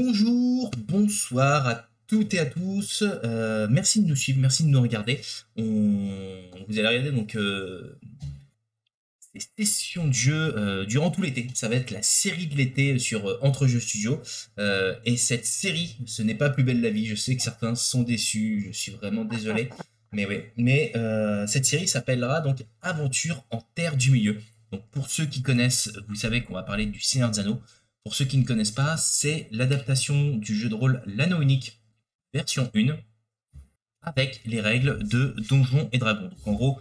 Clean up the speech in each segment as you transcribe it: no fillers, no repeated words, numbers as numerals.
Bonjour, bonsoir à toutes et à tous. Merci de nous suivre, merci de nous regarder. Vous allez regarder donc ces sessions de jeu durant tout l'été. Ça va être la série de l'été sur Entre Jeux Studio. Et cette série, ce n'est pas Plus belle la vie. Je sais que certains sont déçus, je suis vraiment désolé. Mais oui, cette série s'appellera donc Aventure en Terre du Milieu. Donc pour ceux qui connaissent, vous savez qu'on va parler du Seigneur des Anneaux. Pour ceux qui ne connaissent pas, c'est l'adaptation du jeu de rôle L'Anneau Unique, version 1, avec les règles de Donjons et Dragons. Donc en gros,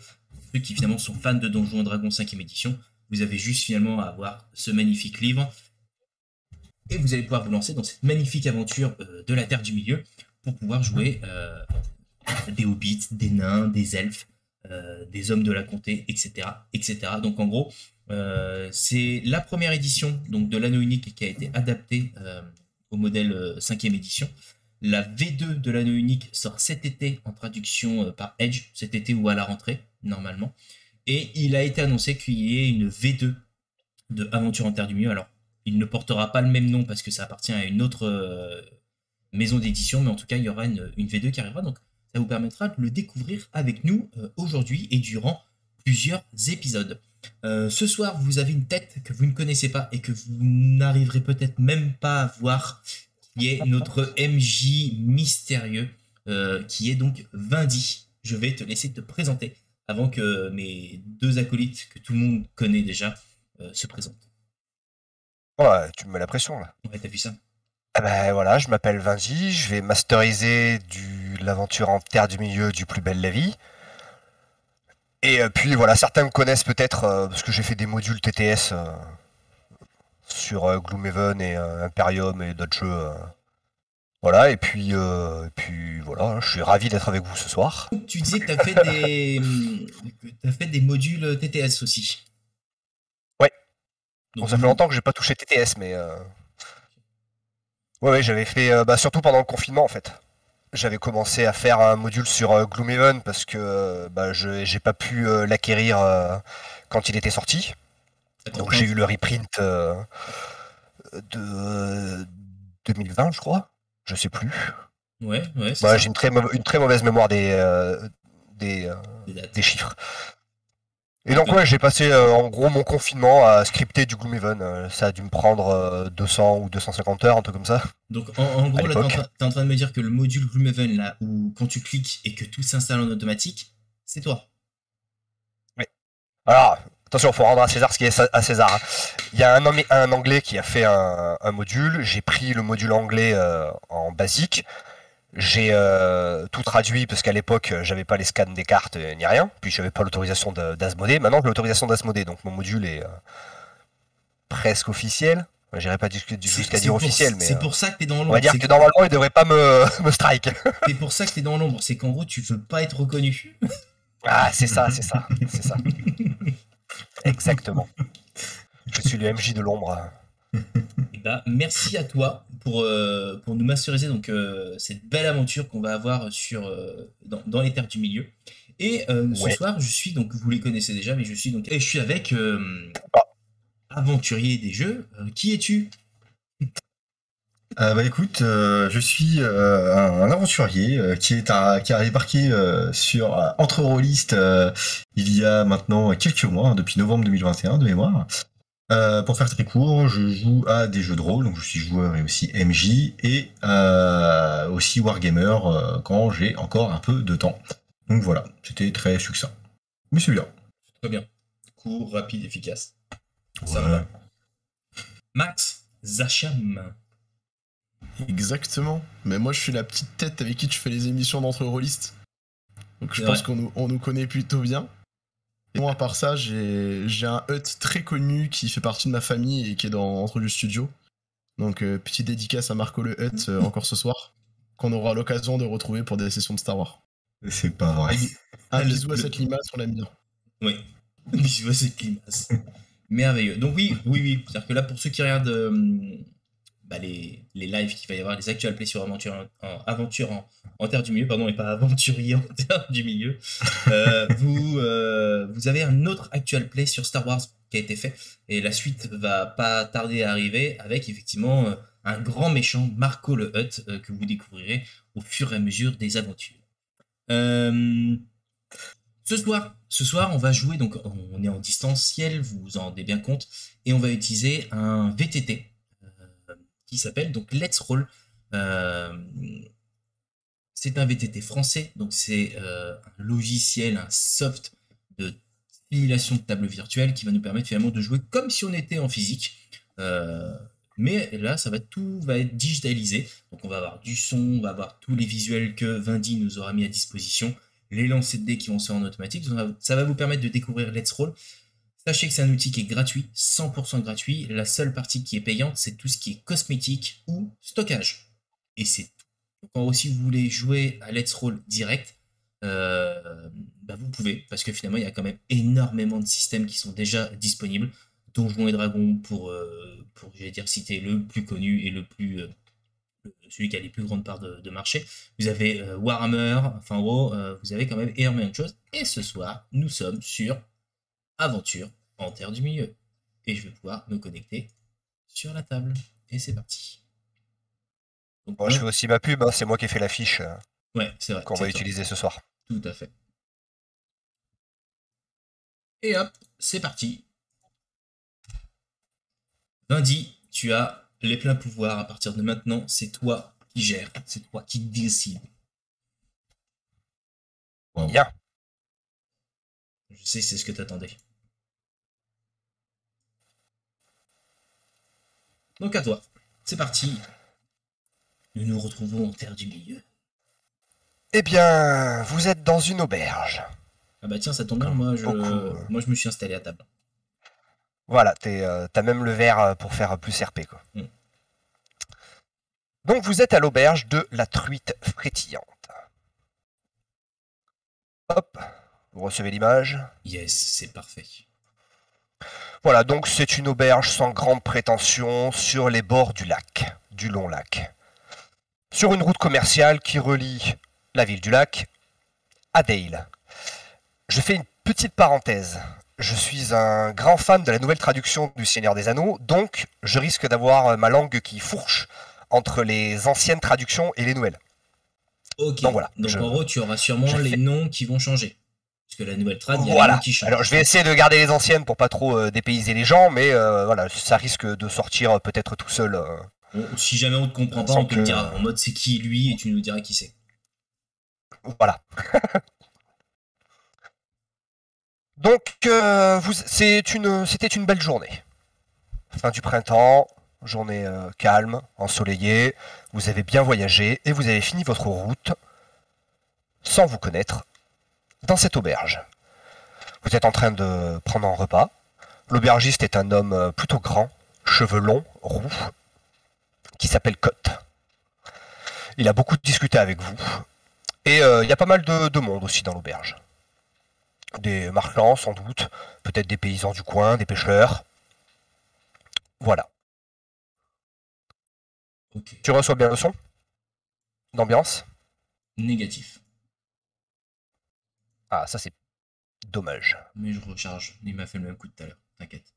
ceux qui finalement sont fans de Donjons et Dragons 5e édition, vous avez juste finalement à avoir ce magnifique livre, et vous allez pouvoir vous lancer dans cette magnifique aventure de la Terre du Milieu, pour pouvoir jouer des hobbits, des nains, des elfes, des hommes de la comté, etc. etc. Donc en gros, c'est la première édition donc, de l'Anneau Unique qui a été adaptée au modèle 5e édition. La V2 de l'Anneau Unique sort cet été en traduction par Edge, cet été ou à la rentrée, normalement. Et il a été annoncé qu'il y ait une V2 de Aventure en Terre du Milieu. Alors, il ne portera pas le même nom parce que ça appartient à une autre maison d'édition, mais en tout cas, il y aura une V2 qui arrivera. Donc, ça vous permettra de le découvrir avec nous aujourd'hui et durant plusieurs épisodes. Ce soir, vous avez une tête que vous ne connaissez pas et que vous n'arriverez peut-être même pas à voir, qui est notre MJ mystérieux, qui est donc Vindy. Je vais te laisser te présenter avant que mes deux acolytes, que tout le monde connaît déjà, se présentent. Ouais, tu me mets la pression là. Ouais, t'as vu ça? Ah ben voilà, je m'appelle Vindy, je vais masteriser l'aventure en Terre du Milieu du Plus belle la vie. Et puis voilà, certains me connaissent peut-être parce que j'ai fait des modules TTS sur Gloomhaven et Imperium et d'autres jeux. Voilà, et puis voilà, je suis ravi d'être avec vous ce soir. Tu disais que t'as fait des modules TTS aussi. Ouais. Donc, Bon, ça fait longtemps que j'ai pas touché TTS, mais ouais, j'avais fait surtout pendant le confinement en fait. J'avais commencé à faire un module sur Gloomhaven parce que j'ai pas pu l'acquérir quand il était sorti. Donc j'ai eu le reprint de 2020, je crois. Je sais plus. Ouais, c'est ça. J'ai une très mauvaise mémoire des chiffres. Et donc ouais, j'ai passé en gros mon confinement à scripter du Gloomhaven. Ça a dû me prendre 200 ou 250 heures, un truc comme ça. Donc en gros, là, t'es en train de me dire que le module Gloomhaven, là, où quand tu cliques et que tout s'installe en automatique, c'est toi. Oui. Alors, attention, il faut rendre à César ce qui est à César. Hein. Il y a un Anglais qui a fait un module. J'ai pris le module anglais en basique. J'ai tout traduit parce qu'à l'époque, j'avais pas les scans des cartes ni rien. Puis j'avais pas l'autorisation d'Asmodée. Maintenant, j'ai l'autorisation d'Asmodée. Donc mon module est presque officiel. J'irai pas jusqu'à dire officiel, mais c'est pour ça que t'es dans l'ombre. On va dire que normalement, il devrait pas me strike. C'est pour ça que t'es dans l'ombre. C'est qu'en gros, tu veux pas être reconnu. Ah, c'est ça. Exactement. Je suis le MJ de l'ombre. Et bah, merci à toi pour nous masteriser donc cette belle aventure qu'on va avoir dans les terres du milieu. Et ce soir, je suis donc, vous les connaissez déjà, mais je suis avec aventurier des jeux. Qui es-tu? Écoute, je suis un aventurier qui a débarqué sur Entre Rôlistes il y a maintenant quelques mois, depuis novembre 2021 de mémoire. Pour faire très court, je joue à des jeux de rôle, donc je suis joueur et aussi MJ, et aussi Wargamer quand j'ai encore un peu de temps. Donc voilà, c'était très succinct. Mais c'est bien. Très bien. Court, rapide, efficace. Ouais. Ça va. Max Zacham. Exactement. Mais moi, je suis la petite tête avec qui tu fais les émissions d'entre rôlistes. Donc je pense qu'on nous connaît plutôt bien. Et moi, à part ça, j'ai un hut très connu qui fait partie de ma famille et qui est dans Entre Jeux Studio. Donc petite dédicace à Marco le hut encore ce soir, qu'on aura l'occasion de retrouver pour des sessions de Star Wars. C'est pas vrai. Un bisou à cette limace, on l'aime bien. Oui, bisou à cette limace. Merveilleux. Donc oui. C'est-à-dire que là, pour ceux qui regardent les lives qu'il va y avoir, les actual plays sur Aventure en Terre du Milieu, pardon, et pas Aventurier en Terre du Milieu, vous avez un autre actual play sur Star Wars qui a été fait, et la suite va pas tarder à arriver avec effectivement un grand méchant, Marco le Hutt, que vous découvrirez au fur et à mesure des aventures. Ce soir, on va jouer, donc on est en distanciel, vous vous en rendez bien compte, et on va utiliser un VTT qui s'appelle donc Let's Roll. C'est un VTT français, donc c'est un logiciel, un soft de simulation de table virtuelle qui va nous permettre finalement de jouer comme si on était en physique. Mais là, tout va être digitalisé. Donc on va avoir du son, on va avoir tous les visuels que Vindy nous aura mis à disposition, les lancers de dés qui vont se faire en automatique. Ça va vous permettre de découvrir Let's Roll. Sachez que c'est un outil qui est gratuit, 100% gratuit. La seule partie qui est payante, c'est tout ce qui est cosmétique ou stockage. Et c'est tout. Donc en gros, si vous voulez jouer à Let's Roll direct, vous pouvez, parce que finalement, il y a quand même énormément de systèmes qui sont déjà disponibles. Donjons et Dragons pour j'allais dire, citer le plus connu et celui qui a les plus grandes parts de marché. Vous avez Warhammer, enfin en gros, vous avez quand même énormément de choses. Et ce soir, nous sommes sur Aventure en Terre du Milieu. Et je vais pouvoir me connecter sur la table. Et c'est parti. Donc, bon, je fais aussi ma pub, hein, c'est moi qui ai fait l'affiche ouais, c'est vrai, qu'on va utiliser ce soir. Tout à fait. Et hop, c'est parti. Vindy, tu as les pleins pouvoirs à partir de maintenant. C'est toi qui gères, c'est toi qui décides. Wow. Bien. Je sais, c'est ce que t'attendais. Donc à toi, c'est parti. Nous nous retrouvons en Terre du Milieu. Eh bien, vous êtes dans une auberge. Ah bah tiens, ça tombe bien, moi je me suis installé à table. Voilà, t'as même le verre pour faire plus RP, quoi. Donc vous êtes à l'auberge de la Truite Frétillante. Hop, vous recevez l'image. Yes, c'est parfait. Voilà, donc c'est une auberge sans grande prétention sur les bords du lac, du long lac. Sur une route commerciale qui relie la ville du lac à Dale. Je fais une petite parenthèse. Je suis un grand fan de la nouvelle traduction du Seigneur des Anneaux, donc je risque d'avoir ma langue qui fourche entre les anciennes traductions et les nouvelles. Ok, donc voilà. Donc en gros, tu auras sûrement les noms qui vont changer. Parce que la nouvelle trad, il y a les noms qui changent. Alors je vais essayer de garder les anciennes pour pas trop dépayser les gens, mais voilà, ça risque de sortir peut-être tout seul. Si jamais on ne te comprend pas, on te le dira. En mode c'est qui lui et tu nous diras qui c'est. Voilà. Donc c'était une belle journée. Fin du printemps, journée calme, ensoleillée. Vous avez bien voyagé et vous avez fini votre route sans vous connaître dans cette auberge. Vous êtes en train de prendre un repas. L'aubergiste est un homme plutôt grand, cheveux longs, roux, qui s'appelle Cotte. Il a beaucoup discuté avec vous. Et il y a pas mal de monde aussi dans l'auberge. Des marchands sans doute, peut-être des paysans du coin, des pêcheurs. Voilà. Okay. Tu reçois bien le son d'ambiance? Négatif. Ah, ça c'est dommage. Mais je recharge, il m'a fait le même coup de tout à l'heure, t'inquiète.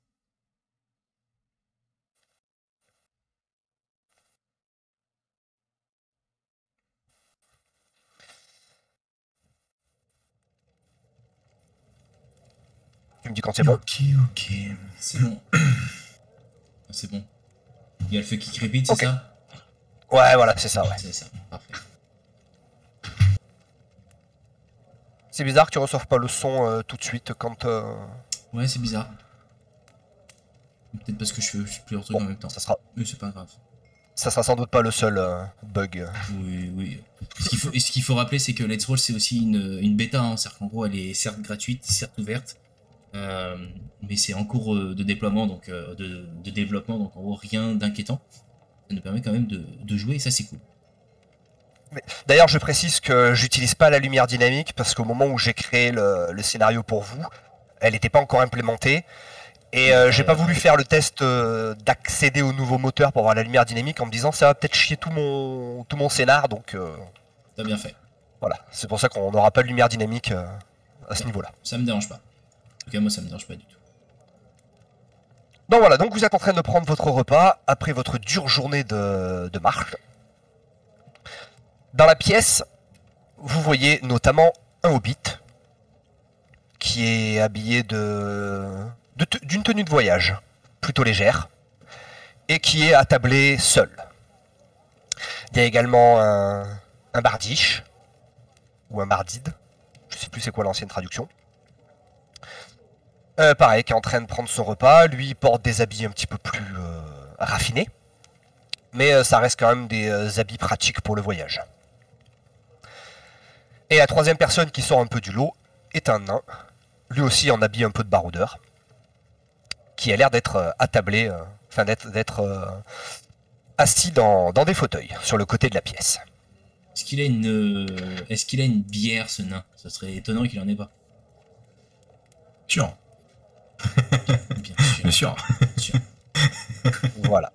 Tu me dis quand c'est bon? Ok. C'est bon. C'est bon. Il y a le feu qui crépite, c'est ça? Ouais, voilà, c'est ça, ouais. C'est ça, parfait. C'est bizarre que tu reçoives pas le son tout de suite quand... Ouais, c'est bizarre. Peut-être parce que je fais plusieurs trucs en même temps. Ça sera... Mais c'est pas grave. Ça sera sans doute pas le seul bug. Oui. Ce qu'il faut rappeler, c'est que Let's Roll, c'est aussi une bêta. Hein. C'est-à-dire qu'en gros, elle est certes gratuite, certes ouverte. Mais c'est en cours de déploiement, donc de développement, donc en gros rien d'inquiétant. Ça nous permet quand même de jouer et ça c'est cool. D'ailleurs je précise que j'utilise pas la lumière dynamique parce qu'au moment où j'ai créé le scénario pour vous, elle n'était pas encore implémentée et j'ai pas voulu faire le test d'accéder au nouveau moteur pour avoir la lumière dynamique en me disant ça va peut-être chier tout mon scénar, donc t'as bien fait. Voilà, c'est pour ça qu'on n'aura pas de lumière dynamique à ce niveau-là. Ça me dérange pas. En tout cas, moi, ça me dérange pas du tout. Donc voilà, donc vous êtes en train de prendre votre repas après votre dure journée de marche. Dans la pièce, vous voyez notamment un hobbit qui est habillé d'une tenue de voyage plutôt légère et qui est attablé seul. Il y a également un bardiche ou un bardide, je sais plus c'est quoi l'ancienne traduction. Pareil, qui est en train de prendre son repas. Lui, il porte des habits un petit peu plus raffinés. Mais ça reste quand même des habits pratiques pour le voyage. Et la troisième personne qui sort un peu du lot est un nain. Lui aussi en habit un peu de baroudeur. Qui a l'air d'être attablé, enfin d'être assis dans des fauteuils sur le côté de la pièce. Est-ce qu'il a une bière, ce nain? Ce serait étonnant qu'il en ait pas. Sûr. Bien sûr. Bien sûr. Voilà.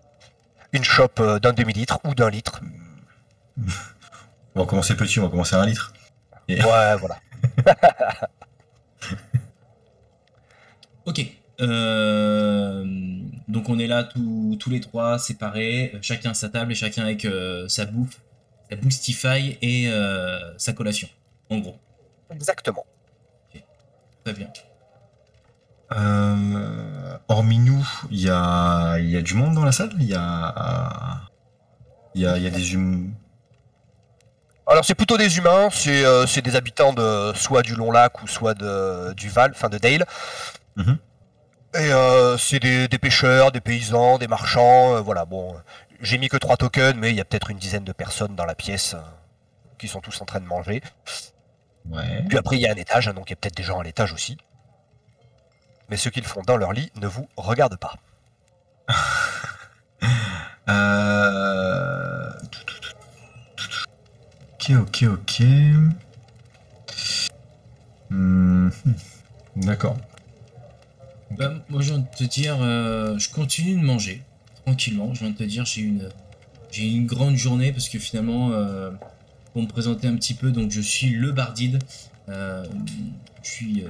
Une chope d'un demi-litre ou d'un litre. On va commencer petit, on va commencer à 1 litre. Et... Ouais, voilà. Ok. Donc on est là tous les trois séparés, chacun à sa table et chacun avec sa bouffe, sa boostify et sa collation, en gros. Exactement. Okay. Très bien. Hormis nous, il y a du monde dans la salle. Il y a des humains. Alors c'est plutôt des humains, c'est des habitants de soit du Long Lac ou soit du Val, enfin de Dale. Mm-hmm. Et c'est des pêcheurs, des paysans, des marchands. Voilà, bon, j'ai mis que 3 tokens, mais il y a peut-être une dizaine de personnes dans la pièce qui sont tous en train de manger. Ouais. Puis après il y a un étage, hein, donc il y a peut-être des gens à l'étage aussi. Mais ceux qui le font dans leur lit ne vous regardent pas. Ok. D'accord. Bah, moi je viens de te dire, je continue de manger tranquillement. Je viens de te dire, j'ai une grande journée parce que finalement, pour me présenter un petit peu, donc je suis le Bardide. Je suis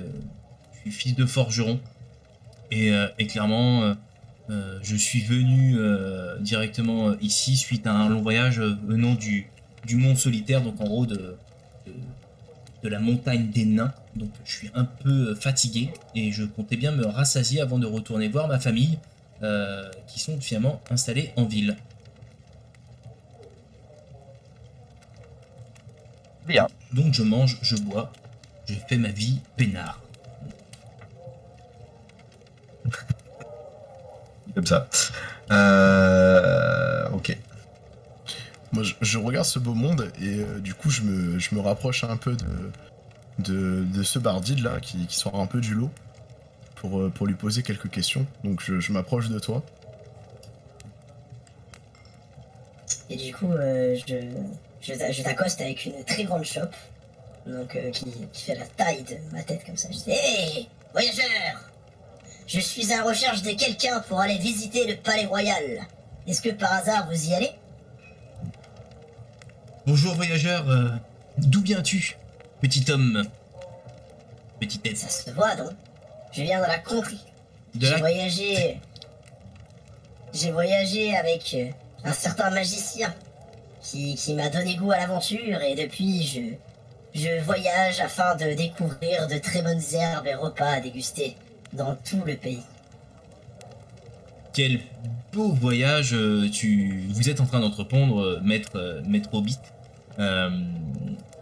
fils de forgeron et clairement, je suis venu directement ici suite à un long voyage venant du mont solitaire, donc en gros de la montagne des nains. Donc je suis un peu fatigué et je comptais bien me rassasier avant de retourner voir ma famille qui sont finalement installés en ville. Bien. Donc je mange, je bois, je fais ma vie peinard. Comme ça. Ok. Moi, je regarde ce beau monde et du coup, je me rapproche un peu de ce bardide là qui sort un peu du lot pour lui poser quelques questions. Donc, je m'approche de toi. Et du coup, je t'accoste avec une très grande chope, donc qui fait la taille de ma tête comme ça. Je dis, hé, voyageurs! Je suis à la recherche de quelqu'un pour aller visiter le palais royal. Est-ce que par hasard vous y allez? Bonjour voyageur, d'où viens-tu, petit homme? Petite tête. Ça se voit donc. Je viens de la contrée. De la- J'ai voyagé avec un certain magicien qui m'a donné goût à l'aventure et depuis je voyage afin de découvrir de très bonnes herbes et repas à déguster dans tout le pays. Quel beau voyage vous êtes en train d'entreprendre, maître Hobbit.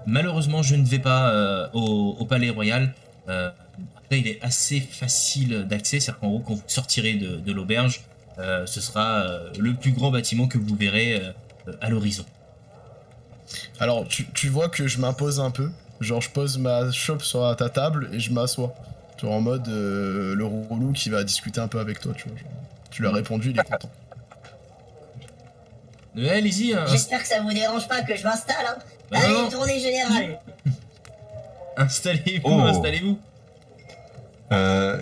Malheureusement, je ne vais pas au palais royal. Après, il est assez facile d'accès, c'est-à-dire qu'en gros, quand vous sortirez de l'auberge, ce sera le plus grand bâtiment que vous verrez à l'horizon. Alors, tu vois que je m'impose un peu. Genre, je pose ma chope sur ta table et je m'assois. Tu vois, en mode le roulou qui va discuter un peu avec toi, tu vois. Genre, tu lui as répondu, il est content. Allez-y. J'espère que ça vous dérange pas que je m'installe, hein. Bah Allez, non. tournée générale. Installez-vous, Oh. installez-vous.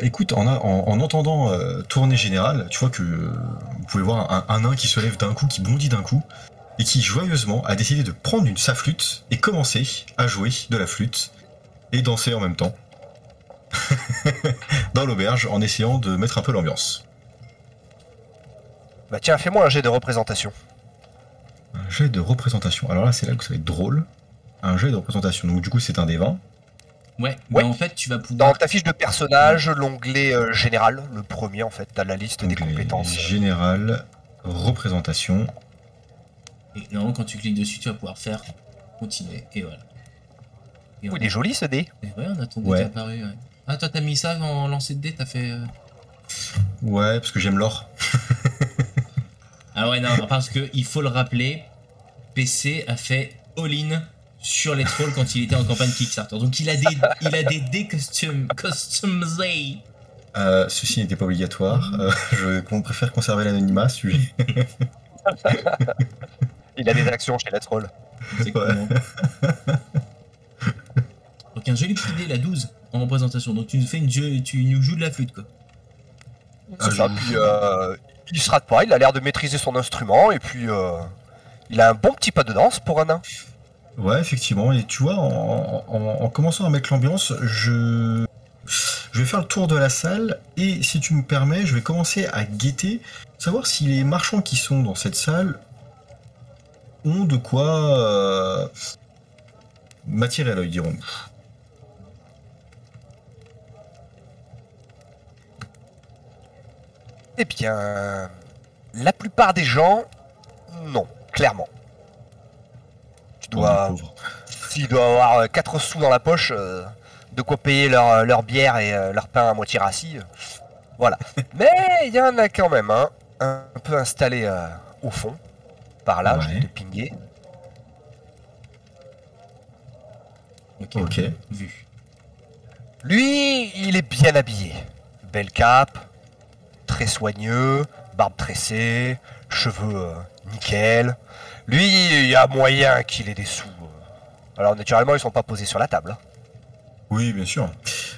Écoute, en entendant tournée générale, tu vois que vous pouvez voir un nain qui se lève d'un coup, qui bondit d'un coup, et qui joyeusement a décidé de prendre sa flûte et commencer à jouer de la flûte et danser en même temps dans l'auberge en essayant de mettre un peu l'ambiance. Bah tiens, fais-moi un jet de représentation. Un jet de représentation. Alors là, c'est là que ça va être drôle. Un jet de représentation. Donc du coup, c'est un des 20. Ouais, Ouais. bah en fait, tu vas pouvoir. Dans ta fiche de personnage, l'onglet général, le premier en fait, t'as la liste des Donc, compétences. général, représentation. Et non, quand tu cliques dessus, tu vas pouvoir faire continuer. Et voilà. Et Oh, il est joli ce dé. Et ouais, on a ton dé Ouais. qui est apparu. Ouais. Ah, toi, t'as mis ça en lancer de dé, t'as fait. Ouais, parce que j'aime l'or. Ah ouais, non, parce que il faut le rappeler, PC a fait all-in sur les trolls quand il était en campagne Kickstarter. Donc il a des dés customisés. Ceci n'était pas obligatoire. Je préfère conserver l'anonymat. Il a des actions chez Let's Roll. Exactement. Donc un joli petit dé, la 12 en représentation. Donc tu nous joues de la flûte quoi. C'est ça, puis il se rate pas, il a l'air de maîtriser son instrument, et puis il a un bon petit pas de danse pour un nain. Ouais, effectivement. Et tu vois, en commençant à mettre l'ambiance, je vais faire le tour de la salle et si tu me permets, je vais commencer à guetter, savoir si les marchands qui sont dans cette salle ont de quoi m'attirer l'œil, dirons-nous. Eh bien, la plupart des gens, non, clairement. Tu dois, Pauvre. s'ils doivent avoir 4 sous dans la poche, de quoi payer leur bière et leur pain à moitié rassis, voilà. Mais il y en a quand même un peu installé au fond, par là, je Ouais. vais te pinguer. Ok. Vu. Lui, il est bien habillé. Belle cape, très soigneux, barbe tressée, cheveux nickel. Lui, il y a moyen qu'il ait des sous. Alors naturellement, ils sont pas posés sur la table. Oui, bien sûr.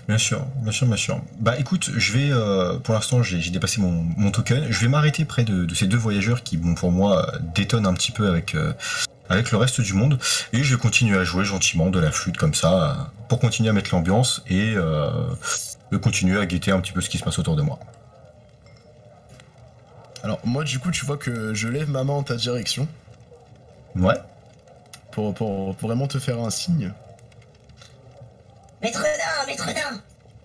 Bien sûr, bien sûr, bien sûr. Bah écoute, je vais, pour l'instant, j'ai dépassé mon token. Je vais m'arrêter près de ces deux voyageurs qui, bon, pour moi, détonnent un petit peu avec le reste du monde. Et je vais continuer à jouer gentiment de la flûte comme ça, pour continuer à mettre l'ambiance et de continuer à guetter un petit peu ce qui se passe autour de moi. Alors moi du coup tu vois que je lève ma main en ta direction Ouais. pour vraiment te faire un signe. Maître nain,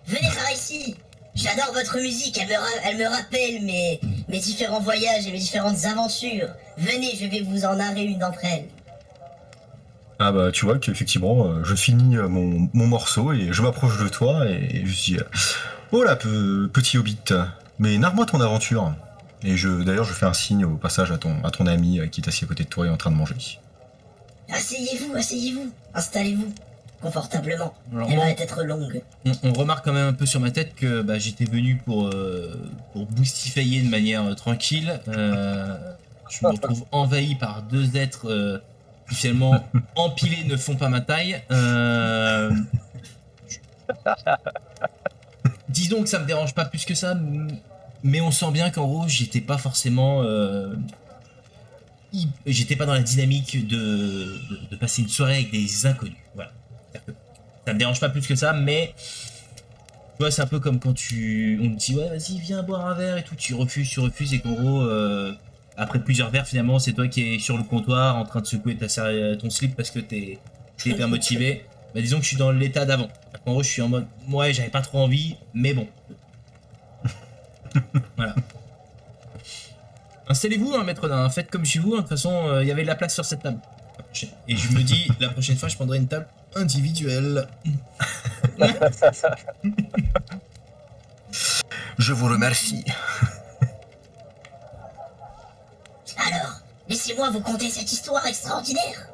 venez par ici. J'adore votre musique, elle me rappelle mes différents voyages et mes différentes aventures. Venez, je vais vous en narrer une d'entre elles. Ah bah tu vois qu'effectivement, je finis mon morceau et je m'approche de toi et je dis oh là, petit hobbit, mais narre-moi ton aventure. Et d'ailleurs, je fais un signe au passage à ton ami qui est assis à côté de toi et en train de manger. Asseyez-vous, installez-vous confortablement. Alors, Elle moi, va être longue. on remarque quand même un peu sur ma tête que bah, j'étais venu pour boustifailler de manière tranquille. Je me retrouve envahi par deux êtres qui finalement empilés ne font pas ma taille. Disons que ça me dérange pas plus que ça, mais on sent bien qu'en gros j'étais pas forcément... j'étais pas dans la dynamique de passer une soirée avec des inconnus. Voilà. Ça me dérange pas plus que ça, mais tu vois, c'est un peu comme quand on te dit ouais, vas-y, viens boire un verre et tout, tu refuses, et qu'en gros, après plusieurs verres, finalement, c'est toi qui es sur le comptoir en train de secouer ton slip parce que t'es hyper motivé. Bah, disons que je suis dans l'état d'avant. En gros, je suis en mode ouais, j'avais pas trop envie, mais bon. Voilà. Installez-vous, hein, maître nain, faites comme chez vous, hein. De toute façon, il y avait de la place sur cette table. Et je me dis, la prochaine fois, je prendrai une table individuelle. Je vous remercie. Alors, laissez-moi vous conter cette histoire extraordinaire.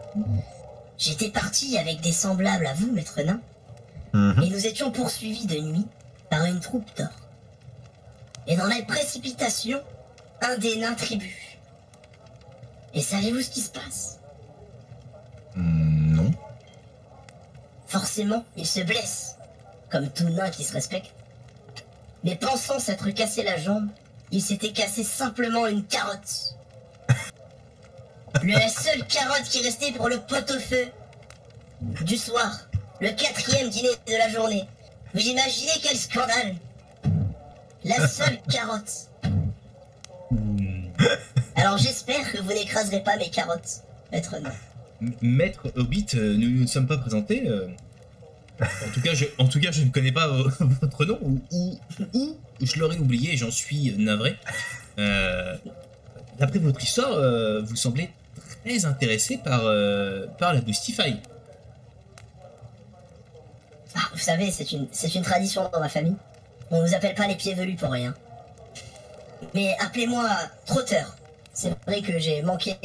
J'étais parti avec des semblables à vous, maître nain, et nous étions poursuivis de nuit par une troupe d'or. Et dans la précipitation, un des nains trébuche. Et savez-vous ce qui se passe? Non. Forcément, il se blesse, comme tout nain qui se respecte. Mais pensant s'être cassé la jambe, il s'était cassé simplement une carotte. La seule carotte qui restait pour le pot-au-feu du soir, le 4e dîner de la journée. Vous imaginez quel scandale? La seule carotte. Alors j'espère que vous n'écraserez pas mes carottes, maître nain. Maître Hobbit, nous ne sommes pas présentés. En tout cas, je ne connais pas votre nom, ou je l'aurais oublié, j'en suis navré. D'après votre histoire, vous semblez très intéressé par la Boostify. Ah, vous savez, c'est une tradition dans ma famille. On ne vous appelle pas les pieds velus pour rien. Mais appelez-moi Trotteur. C'est vrai que j'ai manqué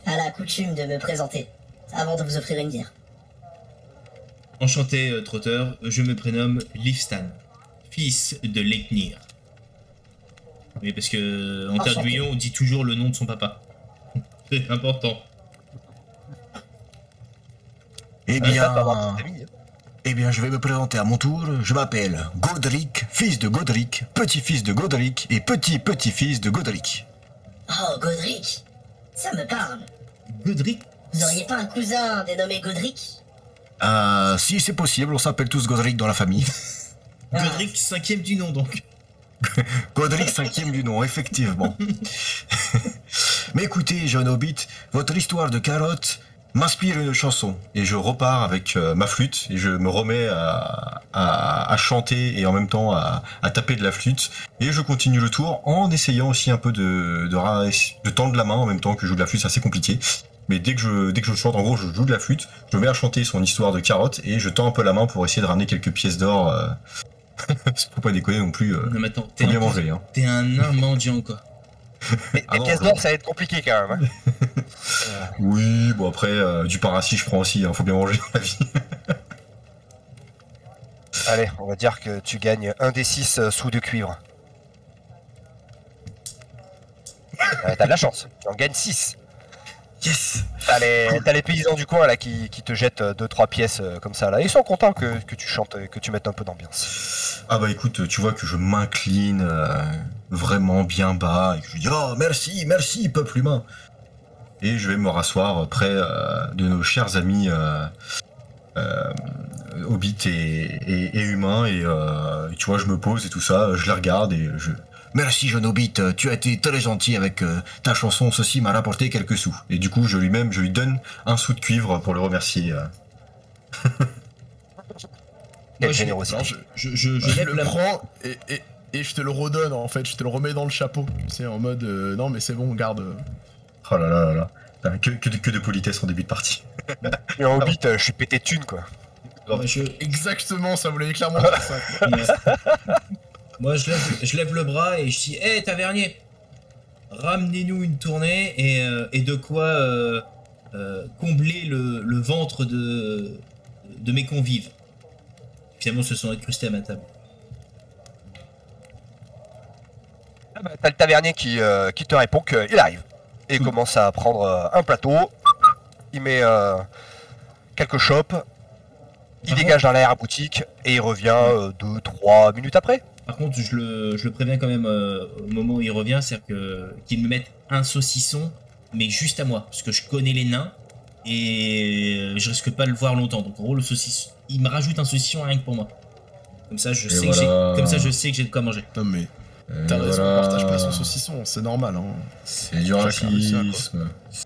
à la coutume de me présenter avant de vous offrir une bière. Enchanté, Trotteur, je me prénomme Lifstan, fils de Leiknir. Oui, parce que en Terre-du-Lion, on dit toujours le nom de son papa. C'est important. Eh bien, je vais me présenter à mon tour. Je m'appelle Godric, fils de Godric, petit-fils de Godric et petit-petit-fils de Godric. Oh, Godric, ça me parle. Godric? Vous auriez pas un cousin dénommé Godric? Si c'est possible, on s'appelle tous Godric dans la famille. Godric, 5e du nom donc. Godric, 5e du nom, effectivement. Mais écoutez, jeune Hobbit, votre histoire de carotte m'inspire une chanson. Et je repars avec ma flûte et je me remets à chanter et en même temps à taper de la flûte. Et je continue le tour en essayant aussi un peu de tendre la main en même temps que je joue de la flûte, c'est assez compliqué. Mais dès que je chante, en gros, je joue de la flûte, je me mets à chanter son histoire de carotte et je tends un peu la main pour essayer de ramener quelques pièces d'or. Faut pas déconner non plus. Non, mais attends, Faut bien manger. Hein. T'es un nain mendiant, quoi. Les pièces d'or, ça va être compliqué quand même. Hein. Oui, bon après, du paracis je prends aussi, hein, faut bien manger dans la vie. Allez, on va dire que tu gagnes un des 6 sous de cuivre. T'as de la chance, tu en gagnes 6. Yes. T'as les paysans du coin là qui te jettent 2-3 pièces comme ça là. Ils sont contents que tu chantes et que tu mettes un peu d'ambiance. Ah bah écoute, tu vois que je m'incline vraiment bien bas et que je dis oh merci peuple humain. Et je vais me rasseoir près de nos chers amis Hobbit et humains et tu vois je me pose et tout ça, je les regarde et je... Merci, jeune Hobbit, tu as été très gentil avec ta chanson, ceci m'a rapporté quelques sous. Et du coup, je lui donne un sou de cuivre pour le remercier. Quelle générosité. Je lève le la prends et je te le redonne en fait, je te le remets dans le chapeau. C'est en mode non mais c'est bon, garde. Oh là là là là. Putain, que de politesse en début de partie. Et en Hobbit, je suis pété de thunes quoi. Exactement, ça voulait clairement dire ça. Moi, je lève le bras et je dis hé, tavernier, ramenez-nous une tournée et de quoi combler le ventre de mes convives. Finalement, se sont incrustés à ma table. Ah bah, t'as le tavernier qui te répond qu'il arrive. Et il commence à prendre un plateau, il met quelques chopes, il dégage dans l'air-boutique et il revient 2-3 minutes après. Par contre, je le préviens quand même au moment où il revient, c'est-à-dire qu'il me mette un saucisson, mais juste à moi, parce que je connais les nains et je risque pas de le voir longtemps. Donc en gros, le saucisson, il me rajoute un saucisson rien que pour moi. Comme ça, je sais que j'ai de quoi manger. Non mais t'as raison, on partage pas son saucisson, c'est normal. Hein. C'est du racisme.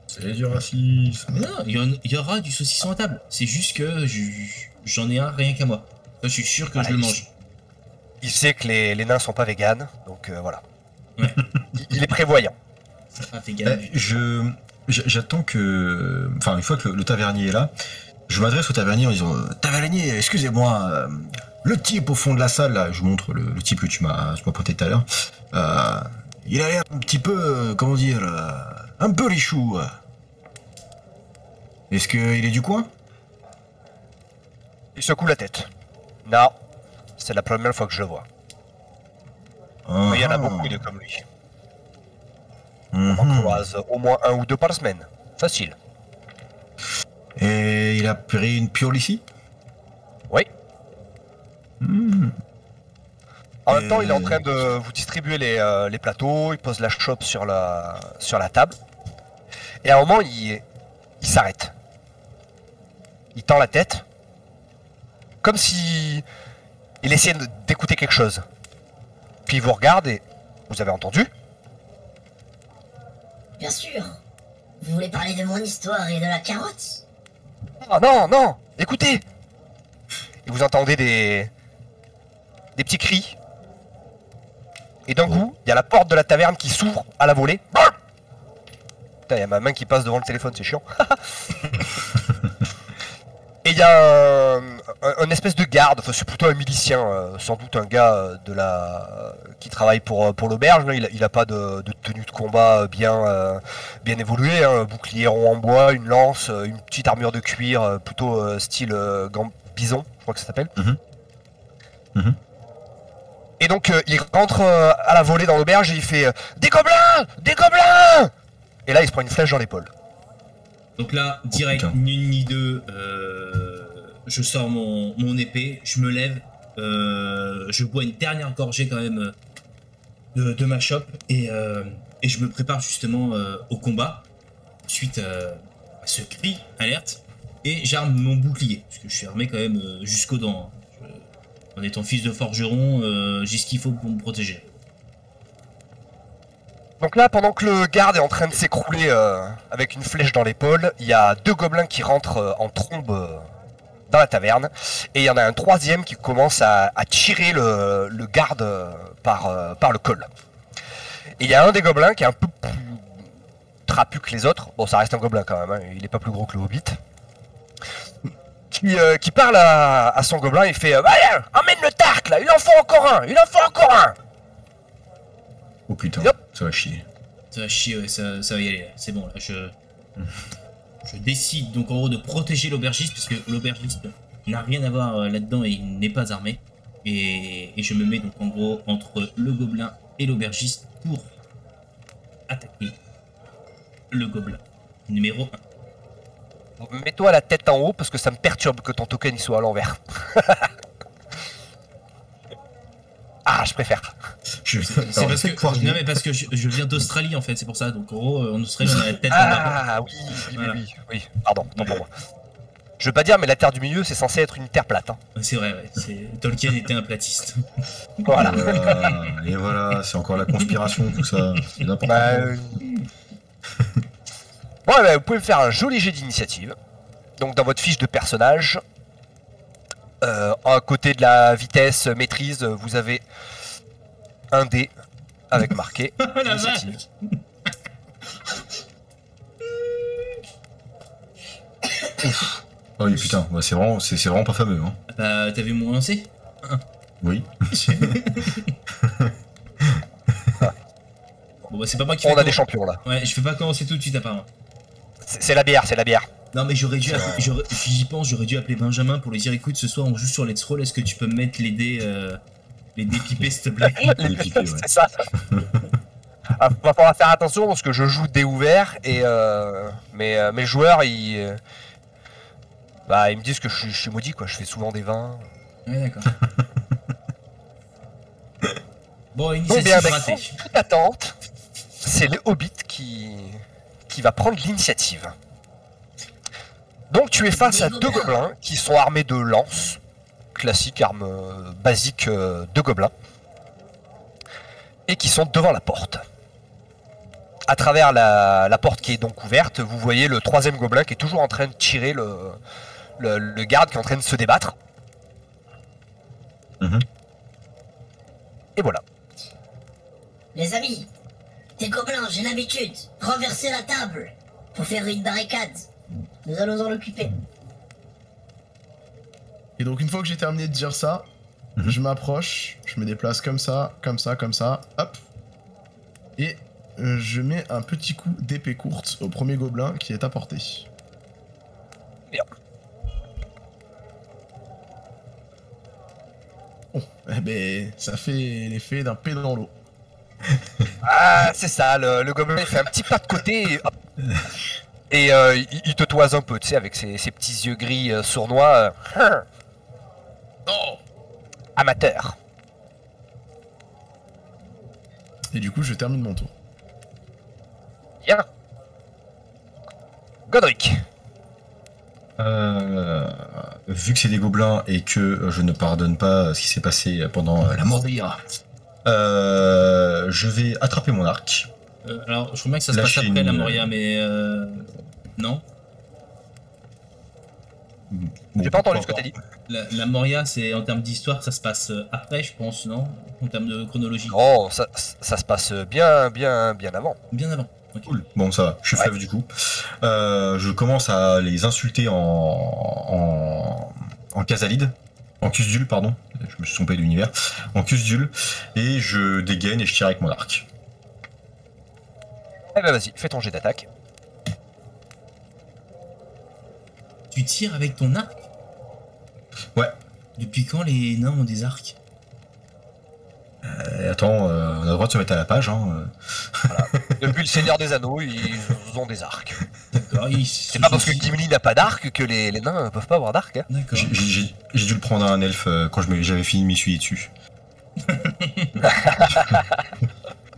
C'est du racisme. Mais non, il y aura du saucisson à table. C'est juste que j'en ai un rien qu'à moi. Ça, je suis sûr que je le mange. Il sait que les nains sont pas véganes, donc voilà. Ouais. Il est prévoyant. Ah, vegan. J'attends que... Enfin, une fois que le tavernier est là, je m'adresse au tavernier en disant tavernier, excusez-moi, le type au fond de la salle, là, je montre le type que tu m'as pointé tout à l'heure, il a l'air un petit peu, comment dire, un peu richou. Est-ce qu'il est du coin? Il secoue la tête. Non, c'est la première fois que je le vois. Mais il y en a beaucoup de comme lui. On en croise au moins 1 ou 2 par semaine. Facile. Et il a pris une piole ici? Oui. En même temps, il est en train de vous distribuer les plateaux, il pose la chope sur la table. Et à un moment, il s'arrête. Il tend la tête. Comme si il essayait d'écouter quelque chose. Puis il vous regarde et... Vous avez entendu? Bien sûr. Vous voulez parler de mon histoire et de la carotte? Oh non, non, écoutez. Et vous entendez des petits cris. Et d'un coup, il y a la porte de la taverne qui s'ouvre à la volée. Putain, il y a ma main qui passe devant le téléphone, c'est chiant. Et il y a un espèce de garde, enfin c'est plutôt un milicien, sans doute un gars qui travaille pour l'auberge. Il a pas de tenue de combat bien évoluée, hein, un bouclier rond en bois, une lance, une petite armure de cuir, plutôt style bison, je crois que ça s'appelle. Et donc il rentre à la volée dans l'auberge et il fait des gobelins! Des gobelins! Et là il se prend une flèche dans l'épaule. Donc là, direct, ni une ni deux, je sors mon épée, je me lève, je bois une dernière gorgée quand même de ma chope et je me prépare justement au combat suite à ce cri alerte et j'arme mon bouclier parce que je suis armé quand même jusqu'aux dents. En étant fils de forgeron, j'ai ce qu'il faut pour me protéger. Donc là, pendant que le garde est en train de s'écrouler avec une flèche dans l'épaule, il y a 2 gobelins qui rentrent en trombe dans la taverne, et il y en a un troisième qui commence à tirer le garde par le col. Et il y a un des gobelins qui est un peu plus trapu que les autres, bon ça reste un gobelin quand même, hein, il est pas plus gros que le hobbit, qui parle à son gobelin et fait allez, emmène le Tark là, il en faut encore un, il en faut encore un. Oh putain, Yep. ça va chier. Ça va chier, ouais, ça va y aller. C'est bon, là, je décide donc en gros de protéger l'aubergiste, parce que l'aubergiste n'a rien à voir là-dedans et il n'est pas armé. Et je me mets donc en gros entre le gobelin et l'aubergiste pour attaquer le gobelin numéro 1. Mets-toi la tête en haut parce que ça me perturbe que ton token il soit à l'envers. Ah, je préfère. C'est parce que non mais parce que je viens d'Australie en fait, c'est pour ça. Donc en gros en Australie on a la tête en bas. Ah oui, Voilà. oui. Pardon, non pour moi. Je veux pas dire, mais la Terre du Milieu, c'est censé être une terre plate. Hein. C'est vrai, ouais. Tolkien était un platiste. Voilà. Et voilà, c'est encore la conspiration, tout ça. C'est n'importe Bah, quoi. Bon, bah, vous pouvez me faire un joli jet d'initiative. Donc dans votre fiche de personnage, à côté de la vitesse maîtrise, vous avez un dé avec marqué La initiative. Oh oui, putain, bah, c'est vraiment pas fameux. Hein. Bah t'as vu mon lancé? Oui. Bon bah c'est pas moi qui fais. On a des champions là. Ouais, je fais pas commencer tout de suite apparemment. C'est la bière, c'est la bière. Non mais j'aurais dû appeler, j'y pense, j'aurais dû appeler Benjamin pour lui dire écoute ce soir on joue sur Let's Roll, est-ce que tu peux me mettre les dés pipés s'il te plaît? Les pipés, ouais. C'est ça. Ah, va falloir faire attention parce que je joue dés ouverts et mes joueurs ils me disent que je suis maudit quoi, je fais souvent des 20. Ouais d'accord. Bon, Donc initiative bien avec ratée. toute attente, c'est le Hobbit qui va prendre l'initiative. Donc tu es face à 2 gobelins qui sont armés de lances, classique arme basique de gobelins, et qui sont devant la porte. À travers la porte qui est donc ouverte, vous voyez le 3e gobelin qui est toujours en train de tirer le garde qui est en train de se débattre. Mhm. Et voilà. Les amis, des gobelins, j'ai l'habitude. Renverser la table pour faire une barricade. Nous allons en occuper. Et donc une fois que j'ai terminé de dire ça, je m'approche, je me déplace comme ça, hop. Et je mets un petit coup d'épée courte au premier gobelin qui est à portée. Bien. Bon, eh ben, ça fait l'effet d'un P dans l'eau. Ah, c'est ça, le gobelin il fait un petit pas de côté et hop. Et il te toise un peu, tu sais, avec ses petits yeux gris sournois. Oh! Amateur. Et du coup, je termine mon tour. Bien. Godric. Vu que c'est des gobelins et que je ne pardonne pas ce qui s'est passé pendant la Moria, je vais attraper mon arc Alors, je crois bien que ça se Là, passe j'ai après la une- Moria, mais non. J'ai pas entendu ce que t'as dit. La Moria, c'est en termes d'histoire, ça se passe après, je pense, non? En termes de chronologie. Non, ça se passe bien avant. Bien avant. Ok. Cool. Bon, ça va. Je suis fleuve du coup. Je commence à les insulter en Casalide. En Cusdul, pardon. Je me suis trompé d'univers. En Cusdul. Et je dégaine et je tire avec mon arc. Eh ben vas-y, fais ton jet d'attaque. Tu tires avec ton arc? Ouais. Depuis quand les nains ont des arcs? Attends, on a le droit de se mettre à la page. Hein. Depuis le Seigneur des Anneaux, ils ont des arcs. D'accord, C'est pas parce que Gimli n'a pas d'arc que les nains peuvent pas avoir d'arc. Hein. D'accord. J'ai dû le prendre à un elfe quand j'avais fini de m'essuyer dessus.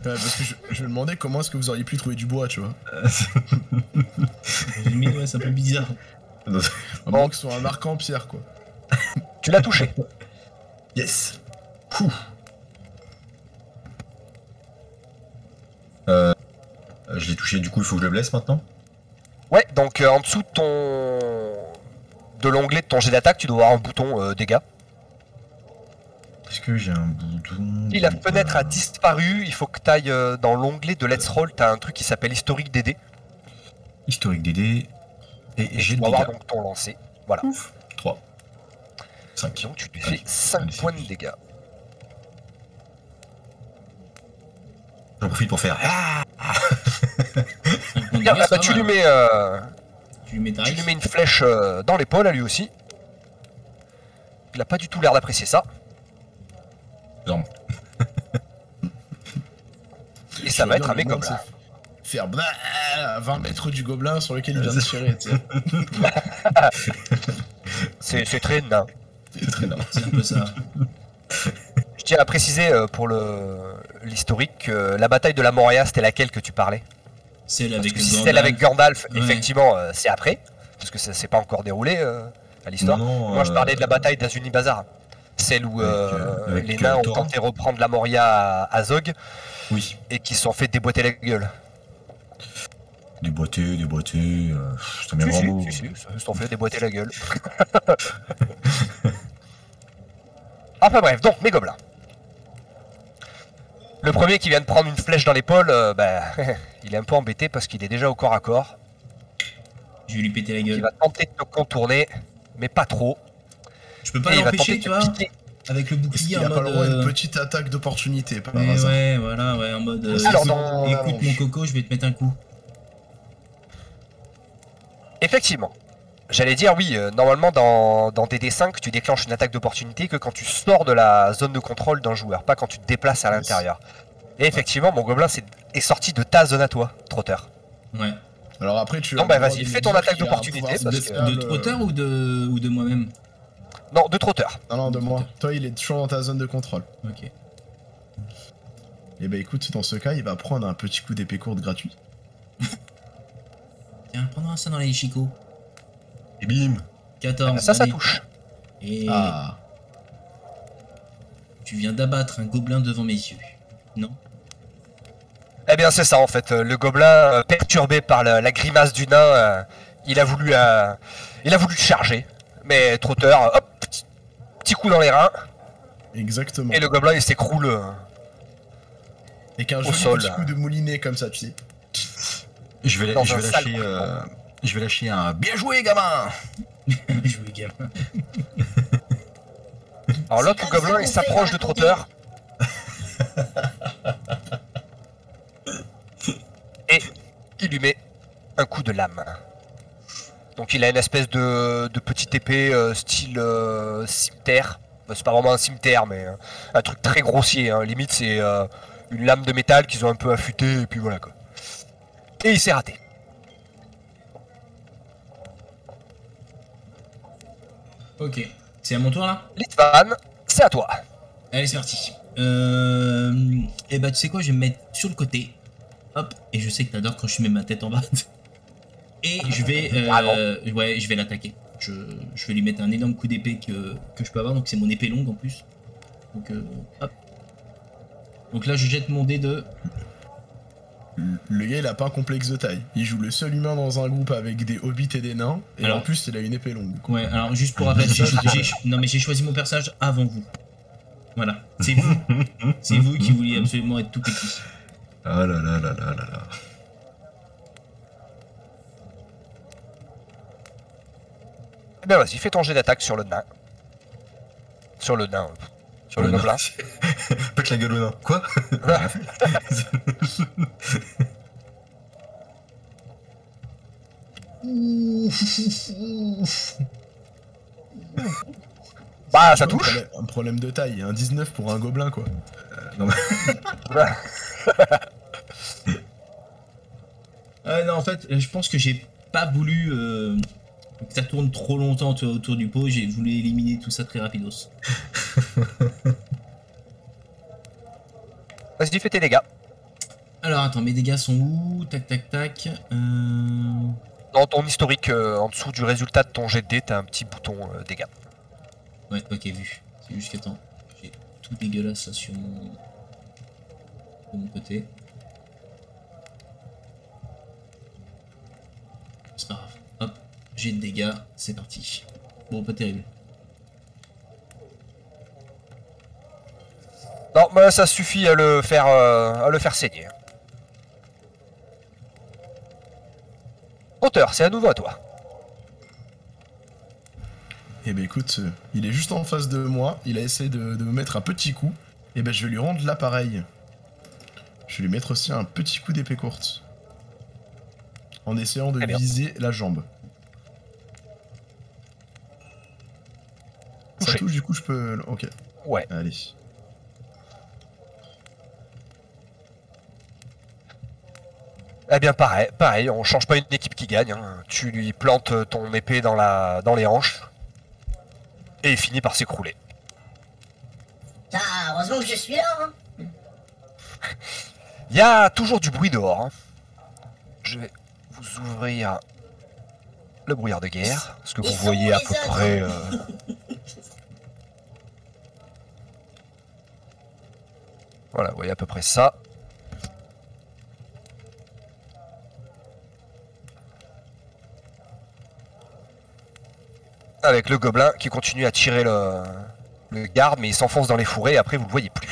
Parce que je me demandais comment est-ce que vous auriez pu trouver du bois, tu vois. Mais ouais, c'est un peu bizarre. À moins que ce soit un arc en pierre, quoi. Tu l'as touché. Yes. Ouh. Je l'ai touché, du coup il faut que je le blesse maintenant. Ouais, donc en dessous de l'onglet de ton jet d'attaque, tu dois avoir un bouton dégâts. Est-ce que j'ai un bouton? Si la fenêtre a disparu, il faut que tu ailles dans l'onglet de Let's Roll, t'as un truc qui s'appelle historique des dés. Historique des dés. Et Tu j'ai le dois avoir dégât. donc ton lancer. Voilà. 3. 5. Donc tu lui fais 5 points de dégâts. J'en profite pour faire. Ah Bien, bah, tu lui mets ta tu riche. lui mets une flèche dans l'épaule à lui aussi. Il a pas du tout l'air d'apprécier ça. Non. Et ça va être un J'adore le monde, mégoblin. c'est faire blah à 20 mètres du gobelin sur lequel il vient de tirer, tu sais. C'est très nain. C'est très bien. C'est un peu ça. Je tiens à préciser pour l'historique que la bataille de la Moria, c'était laquelle que tu parlais? Celle Parce avec que le si Gandalf. celle avec Gandalf, Ouais. effectivement, c'est après. Parce que ça s'est pas encore déroulé à l'histoire. Non, Moi, je parlais de la bataille d'Azunibazar. Celle où avec, les nains ont Thorin. tenté de reprendre la Moria à Zog Oui. et qui se sont fait déboîter la gueule. Déboîté. C'est un bien grand mot. Si, ils se sont fait déboîter la gueule. Enfin bref, donc mes gobelins. Le premier qui vient de prendre une flèche dans l'épaule, il est un peu embêté parce qu'il est déjà au corps à corps. Je vais lui péter la Il gueule. va tenter de te contourner, mais pas trop. Je peux pas Et il va l'empêcher, tenter tu de vois, te piquer. avec le Est-ce bouclier qu'il en a pas mode. le droit à une petite attaque d'opportunité par Mais hasard? ouais, voilà, ouais, en mode. Alors, écoute, dans- écoute mon coco, je vais te mettre un coup. Effectivement. J'allais dire oui, normalement dans DD5, tu déclenches une attaque d'opportunité que quand tu sors de la zone de contrôle d'un joueur, pas quand tu te déplaces à l'intérieur. Et effectivement, mon gobelin est sorti de ta zone à toi, Trotter. Ouais. Alors après, tu. Non, as bah, le droit vas-y, de fais me ton dire attaque qu'il a un d'opportunité, pouvoir parce que- spécial, De Trotter ou de moi-même? Non, de Trotter. Non, de moi. Toi, il est toujours dans ta zone de contrôle. Ok. Et bah écoute, dans ce cas, il va prendre un petit coup d'épée courte gratuit. Tiens, prends-moi ça dans les chicots. Et bim. 14. Ça allez. touche. Et Ah. tu viens d'abattre un gobelin devant mes yeux. Non? Eh bien, c'est ça en fait. Le gobelin, perturbé par la grimace du nain, il a voulu te charger. Mais Trotter, hop, petit coup dans les reins, Exactement. et le gobelin il s'écroule. Et qu'un au joli sol. petit coup de moulinet comme ça, tu sais. Je vais, Dans je un vais sale lâcher. coup. Je vais lâcher un bien joué, gamin. Jouer gamin. Alors l'autre C'est comme gobelin ça il qu'on s'approche fait, de Trotter. Et il lui met un coup de lame. Donc il a une espèce de petite épée style cimetière. Bah, c'est pas vraiment un cimetière mais un truc très grossier. Hein. Limite c'est une lame de métal qu'ils ont un peu affûtée et puis voilà quoi. Et il s'est raté. Ok. C'est à mon tour là? Litvan, c'est à toi. Allez, c'est parti. Et bah, tu sais quoi, je vais me mettre sur le côté. Hop. Et je sais que t'adores quand je mets ma tête en bas. Et je vais. Ouais, je vais l'attaquer. Je vais lui mettre un énorme coup d'épée que je peux avoir. Donc, c'est mon épée longue en plus. Donc, hop. Donc là, je jette mon dé de Le gars, il a pas un complexe de taille. Il joue le seul humain dans un groupe avec des hobbits et des nains, et Alors- en plus, il a une épée longue. Ouais, alors juste pour rappel, non mais j'ai choisi mon personnage avant vous. Voilà, c'est vous. C'est vous qui vouliez absolument être tout petit. Ah là là là là là là. Eh bien, vas-y, fais ton jet d'attaque sur le nain. Sur le nain. Sur le gobelin. Pète la gueule au nain. Quoi? Bah, ça touche. Un problème de taille, un 19 pour un gobelin, quoi. Non, mais... Non, en fait, je pense que j'ai pas voulu que ça tourne trop longtemps autour du pot. J'ai voulu éliminer tout ça très rapidos. Vas-y, fais tes dégâts. Alors attends, mes dégâts sont où? Tac tac tac. Dans ton historique, en dessous du résultat de ton jet de dés, t'as un petit bouton dégâts. Ouais, ok, vu. C'est juste qu'attends, j'ai tout dégueulasse là sur mon... de mon côté. C'est pas grave. Hop, j'ai de dégâts, c'est parti. Bon, pas terrible. Non, bah, ça suffit à le faire saigner. Auteur, c'est à nouveau à toi. Eh ben écoute, il est juste en face de moi, il a essayé de me mettre un petit coup, et ben je vais lui rendre l'appareil. Je vais lui mettre aussi un petit coup d'épée courte. En essayant de Très bien. viser la jambe. Ça Touché. touche, du coup je peux... Ok, Ouais. allez. Eh bien, pareil, on change pas une équipe qui gagne. Hein. Tu lui plantes ton épée dans les hanches. Et il finit par s'écrouler. Ah, heureusement que je suis là, hein. Il y a toujours du bruit dehors. Hein. Je vais vous ouvrir le brouillard de guerre. Parce que Ils vous sont voyez où, à les peu autres près... Voilà, vous voyez à peu près ça. Avec le gobelin qui continue à tirer le garde, mais il s'enfonce dans les fourrés et après vous le voyez plus.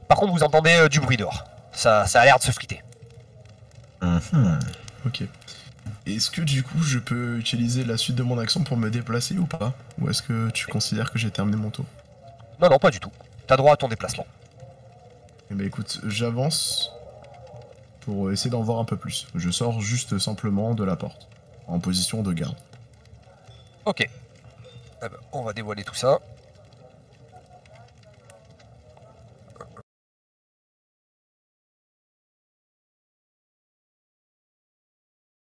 Par contre, vous entendez du bruit dehors. Ça a l'air de se friter. Mhm. Ok. Est-ce que du coup je peux utiliser la suite de mon action pour me déplacer ou pas? Ou est-ce que tu considères que j'ai terminé mon tour? Non, non, pas du tout. T'as droit à ton déplacement. Eh ben écoute, j'avance pour essayer d'en voir un peu plus. Je sors juste simplement de la porte, en position de garde. Ok. Eh ben, on va dévoiler tout ça.